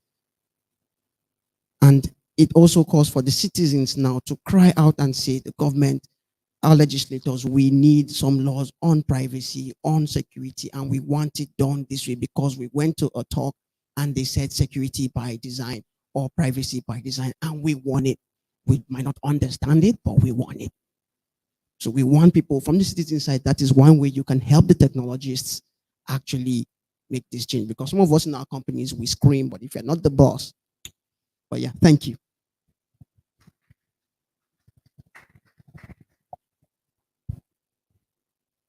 And it also calls for the citizens now to cry out and say, the government, our legislators, we need some laws on privacy, on security, and we want it done this way because we went to a talk and they said security by design or privacy by design, and we want it. We might not understand it, but we want it. So we want people from the citizen side. That is one way you can help the technologists actually make this change. Because some of us in our companies, we scream, but if you're not the boss. But yeah, thank you.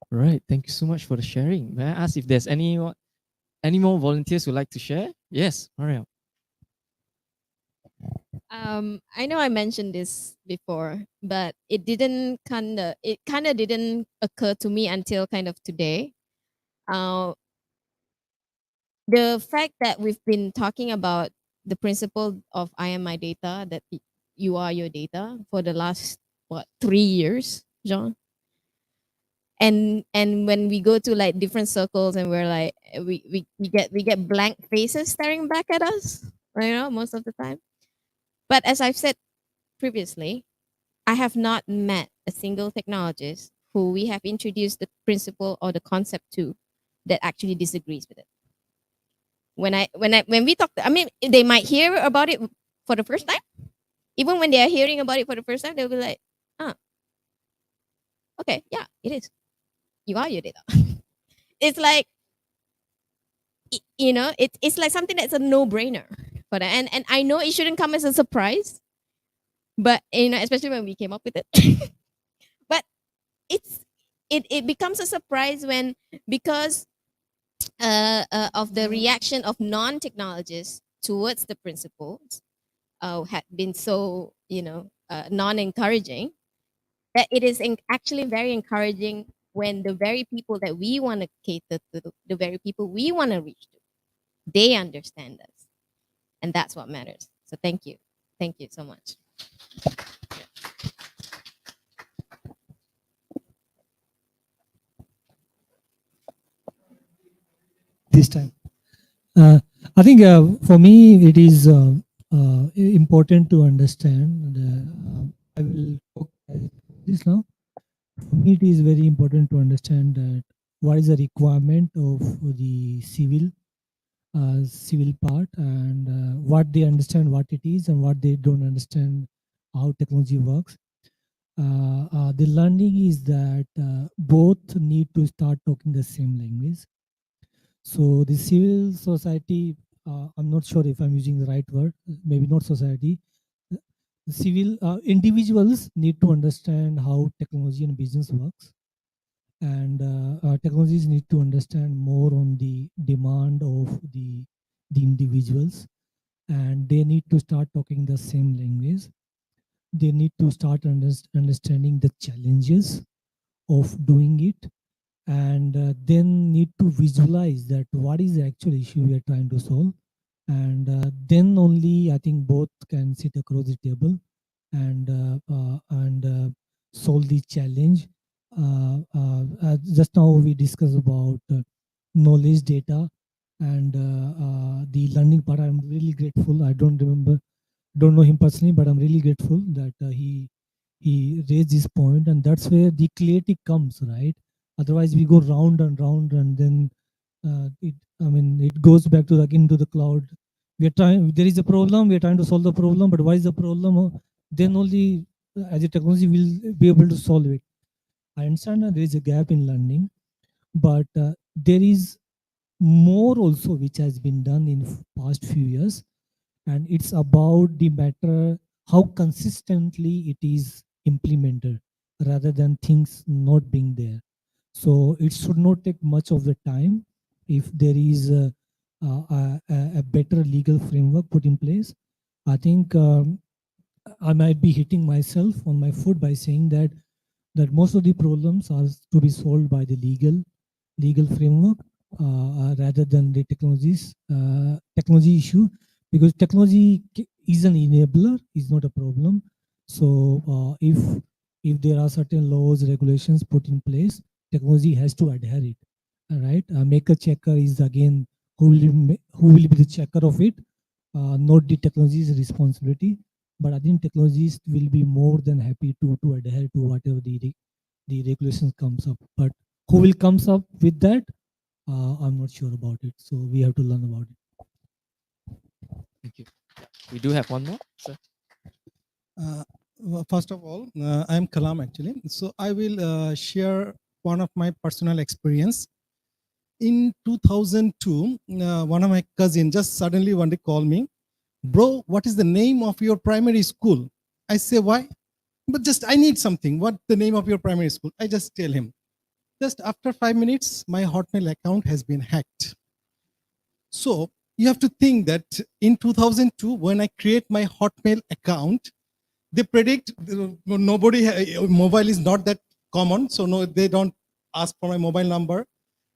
All right. Thank you so much for the sharing. May I ask if there's any more volunteers who'd like to share? Yes, Mariam. I know I mentioned this before, but it kind of didn't occur to me until kind of today. The fact that we've been talking about the principle of I am my data, that you are your data for the last 3 years, John. And when we go to like different circles and we're like we get blank faces staring back at us, most of the time. But as I've said previously, I have not met a single technologist who we have introduced the principle or the concept to that actually disagrees with it. When we talk, I mean, they might hear about it for the first time. Even when they are hearing about it for the first time, they'll be like, okay, yeah, it is. You are your data. It's like, it's like something that's a no-brainer for that. And I know it shouldn't come as a surprise, but especially when we came up with it. But it becomes a surprise when, because of the reaction of non-technologists towards the principles had been so non-encouraging, that it is actually very encouraging when the very people that we want to cater to, the very people we want to reach to, they understand us, and that's what matters. So thank you so much. This time. I think for me it is important to understand. I will talk this now. For me, it is very important to understand that what is the requirement of the civil part, and what they understand what it is and what they don't understand how technology works. The learning is that both need to start talking the same language. So the civil society, I'm not sure if I'm using the right word, maybe not society. The civil individuals need to understand how technology and business works, and technologies need to understand more on the demand of the individuals, and they need to start talking the same language. They need to start understanding the challenges of doing it, and then need to visualize that what is the actual issue we are trying to solve, and then only I think both can sit across the table and solve the challenge. Just now we discussed about knowledge data and the learning part. I'm really grateful. I don't know him personally, but I'm really grateful that he raised this point, and that's where the clarity comes, right? Otherwise, we go round and round, and then it goes back to again to the cloud. We are trying. There is a problem. We are trying to solve the problem, but why is the problem? Then only as a technology will be able to solve it. I understand that there is a gap in learning, but there is more also which has been done in past few years, and it's about the matter how consistently it is implemented rather than things not being there. So it should not take much of the time if there is a better legal framework put in place. I think I might be hitting myself on my foot by saying that most of the problems are to be solved by the legal framework rather than the technology issue, because technology is an enabler, is not a problem. So if there are certain laws, regulations put in place, technology has to adhere it. All right, maker checker is again who will be the checker of it, not the technology's responsibility. But I think technologies will be more than happy to adhere to whatever the regulations comes up. But who will comes up with that? I'm not sure about it. So we have to learn about it. Thank you. We do have one more, sir. First of all, I'm Kalam actually. So I will share one of my personal experience. In 2002, one of my cousins just suddenly one day called me, bro, what is the name of your primary school? I say, why? But just I need something. What the name of your primary school? I just tell him. Just after 5 minutes, my Hotmail account has been hacked. So you have to think that in 2002, when I create my Hotmail account, they predict mobile is not that common. So no, they don't ask for my mobile number.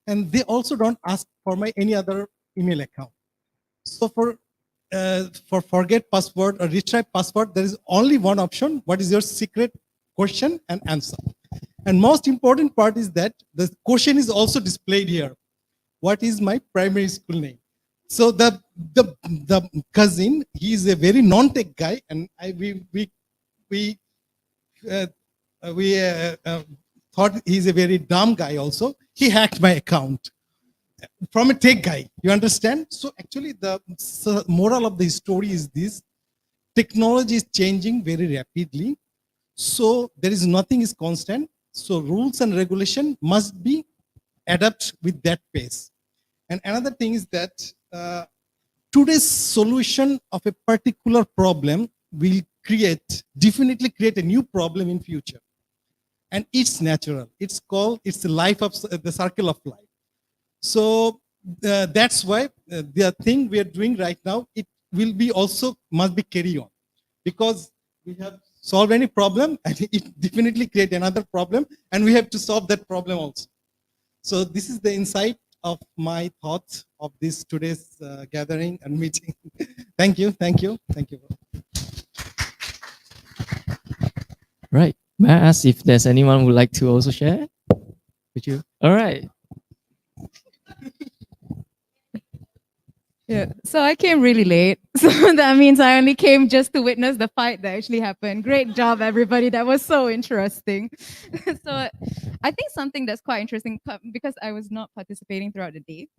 And they also don't ask for my any other email account. So for forget password or retry password, there is only one option. What is your secret question and answer? And most important part is that the question is also displayed here. What is my primary school name? So the cousin, he is a very non-tech guy, and we thought he's a very dumb guy also. He hacked my account from a tech guy, you understand? So actually the moral of the story is this: technology is changing very rapidly. So there is nothing is constant. So rules and regulation must be adapt with that pace. And another thing is that today's solution of a particular problem will definitely create a new problem in future. And it's natural. It's the life of the circle of life. So that's why the thing we are doing right now, it will be also must be carry on, because we have solved any problem and it definitely create another problem, and we have to solve that problem also. So this is the insight of my thoughts of this today's gathering and meeting. Thank you. Right. May I ask if there's anyone who would like to also share? Would you? All right. Yeah, so I came really late. So that means I only came just to witness the fight that actually happened. Great job, everybody. That was so interesting. So I think something that's quite interesting, because I was not participating throughout the day,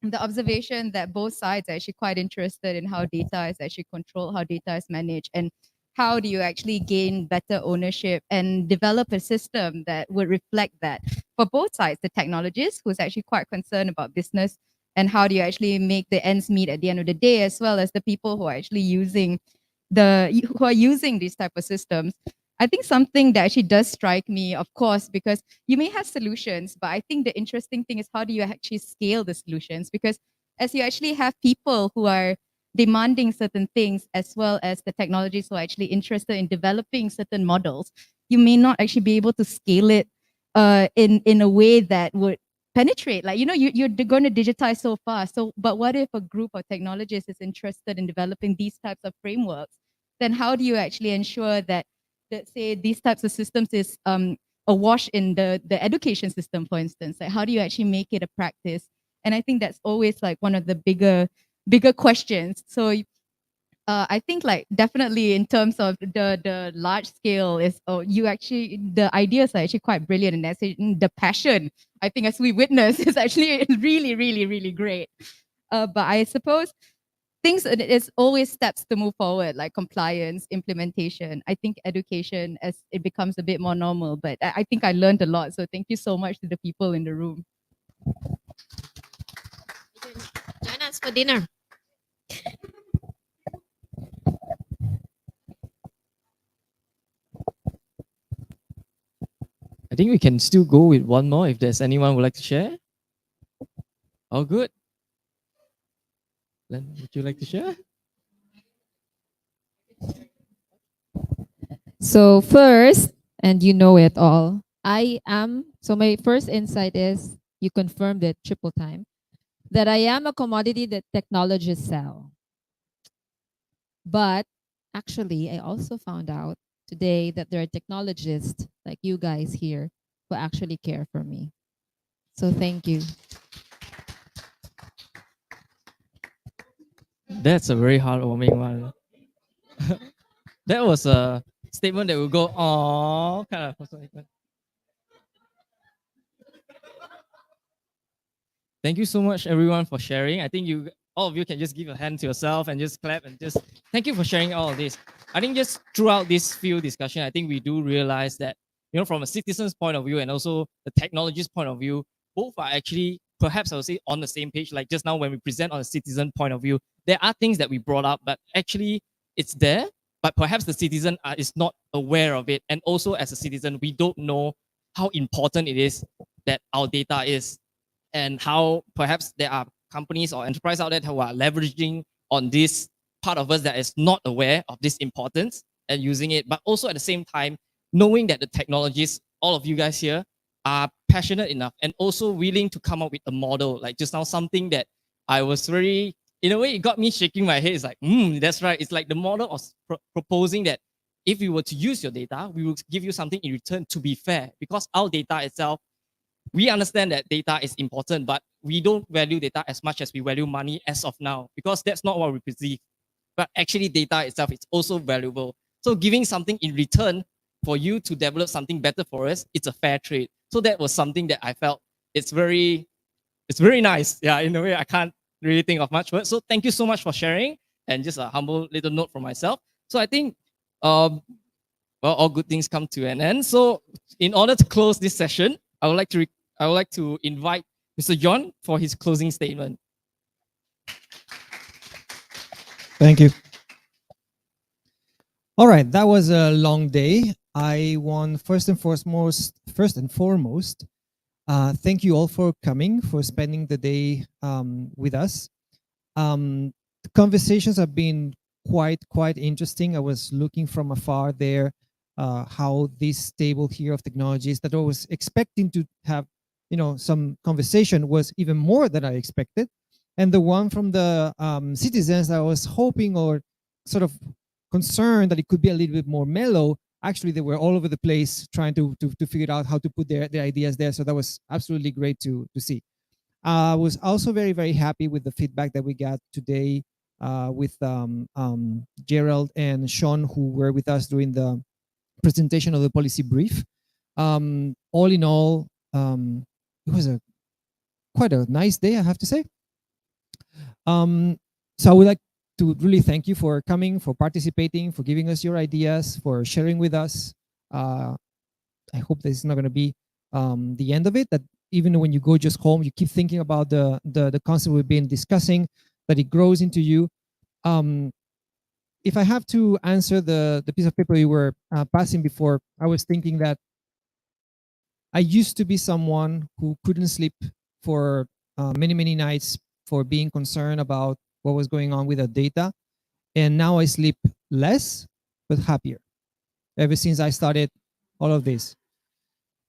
the observation that both sides are actually quite interested in how data is actually controlled, how data is managed, and how do you actually gain better ownership and develop a system that would reflect that for both sides, the technologist who's actually quite concerned about business and how do you actually make the ends meet at the end of the day, as well as the people who are actually using these type of systems. I think something that actually does strike me, of course, because you may have solutions, but I think the interesting thing is how do you actually scale the solutions? Because as you actually have people who are demanding certain things, as well as the technologists who are actually interested in developing certain models, you may not actually be able to scale it in a way that would penetrate. Like, you're going to digitize so fast. So, but what if a group of technologists is interested in developing these types of frameworks? Then how do you actually ensure that say these types of systems is awash in the education system, for instance? Like, how do you actually make it a practice? And I think that's always like one of the bigger questions. So I think like definitely in terms of the large scale is the ideas are actually quite brilliant, and that's the passion I think as we witness is actually really really really great. But I suppose things it's always steps to move forward, like compliance, implementation. I think education as it becomes a bit more normal. But I think I learned a lot. So thank you so much to the people in the room. Join us for dinner. I think we can still go with one more if there's anyone who would like to share. All good. Len, would you like to share? So first, and you know it all, so my first insight is, you confirmed it triple time, that I am a commodity that technologists sell. But actually, I also found out today that there are technologists like you guys here who actually care for me. So thank you. That's a very heartwarming one. That was a statement that will go, oh, kind of. Thank you so much, everyone, for sharing. I think all of you can just give a hand to yourself and just clap and just thank you for sharing all of this. I think just throughout this field discussion, I think we do realize that, from a citizen's point of view and also the technologist point of view, both are actually, perhaps I would say, on the same page. Like just now when we present on a citizen point of view, there are things that we brought up, but actually it's there, but perhaps the citizen is not aware of it. And also as a citizen, we don't know how important it is that our data is, and how perhaps there are companies or enterprise out there who are leveraging on this part of us that is not aware of this importance and using it. But also at the same time, knowing that the technologists, all of you guys here, are passionate enough and also willing to come up with a model. Like just now, something that I was very, in a way, it got me shaking my head. It's like, that's right. It's like the model of proposing that if we were to use your data, we will give you something in return to be fair, because our data itself, we understand that data is important, but we don't value data as much as we value money as of now, because that's not what we perceive. But actually, data itself is also valuable. So giving something in return for you to develop something better for us, it's a fair trade. So that was something that I felt it's very nice. Yeah, in a way, I can't really think of much words. So thank you so much for sharing, and just a humble little note from myself. So I think, well, all good things come to an end. So in order to close this session, I would like to invite Mr. John for his closing statement. Thank you. All right, that was a long day. I want first and foremost, thank you all for coming, for spending the day with us. The conversations have been quite interesting. I was looking from afar there, how this table here of technologies that I was expecting to have, some conversation was even more than I expected. And the one from the citizens, I was hoping or sort of concerned that it could be a little bit more mellow. Actually, they were all over the place trying to figure out how to put their ideas there. So that was absolutely great to see. I was also very happy with the feedback that we got today with Gerald and Sean, who were with us during the presentation of the policy brief. All in all, it was quite a nice day, I have to say. So I would like to really thank you for coming, for participating, for giving us your ideas, for sharing with us. I hope this is not going to be the end of it, that even when you go just home, you keep thinking about the concept we've been discussing, that it grows into you. If I have to answer the piece of paper you were passing before, I was thinking that I used to be someone who couldn't sleep for many nights for being concerned about what was going on with the data. And now I sleep less, but happier ever since I started all of this.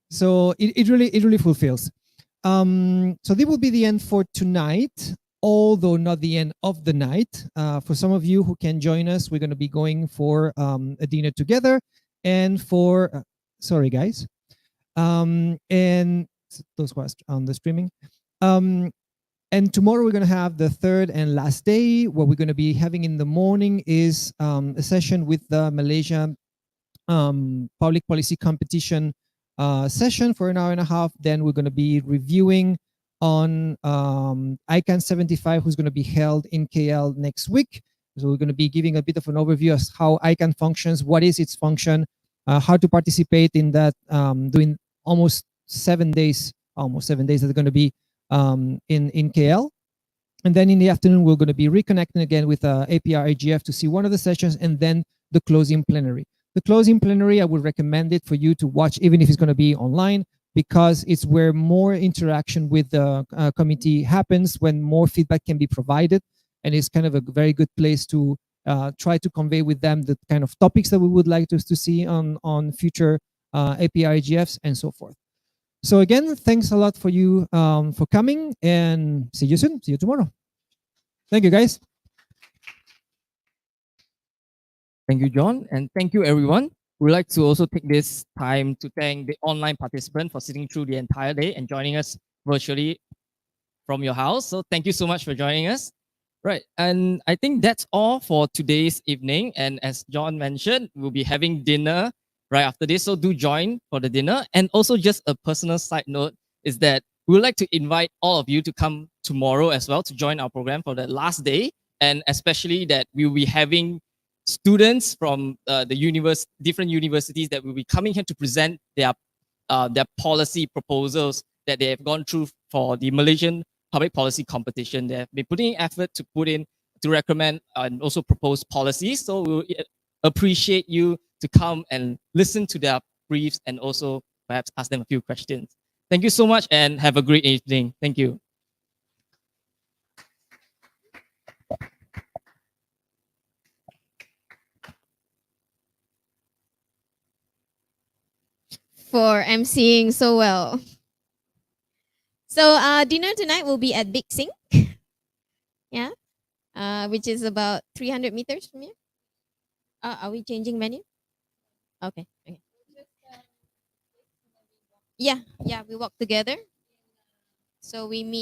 So it really fulfills. So this will be the end for tonight, although not the end of the night. For some of you who can join us, we're going to be going for a dinner together, and for sorry guys, and those who are on the streaming. And tomorrow we're going to have the third and last day. What we're going to be having in the morning is a session with the Malaysia public policy competition session for an hour and a half. Then we're going to be reviewing on ICANN 75, who's going to be held in KL next week. So we're going to be giving a bit of an overview of how ICANN functions, what is its function, how to participate in that, doing almost 7 days that are going to be in KL. And then in the afternoon, we're going to be reconnecting again with APR AGF to see one of the sessions, and then the closing plenary. The closing plenary, I would recommend it for you to watch, even if it's going to be online, because it's where more interaction with the committee happens, when more feedback can be provided. And it's kind of a very good place to try to convey with them the kind of topics that we would like to see on future APR AGFs and so forth. So again, thanks a lot for you for coming, and see you soon. See you tomorrow. Thank you, guys. Thank you, John, and thank you, everyone. We'd like to also take this time to thank the online participant for sitting through the entire day and joining us virtually from your house. So thank you so much for joining us. Right, and I think that's all for today's evening. And as John mentioned, we'll be having dinner right after this. So do join for the dinner. And also just a personal side note is that we would like to invite all of you to come tomorrow as well to join our program for the last day. And especially that we'll be having students from the different universities that will be coming here to present their policy proposals that they have gone through for the Malaysian public policy competition. They have been putting in effort to recommend and also propose policies. So we'll appreciate you to come and listen to their briefs and also perhaps ask them a few questions. Thank you so much and have a great evening. Thank you. For emceeing so well. So dinner tonight will be at Big Sink. Yeah. Which is about 300 meters from here. Are we changing menu? Okay. Okay. Yeah, we walk together. So we meet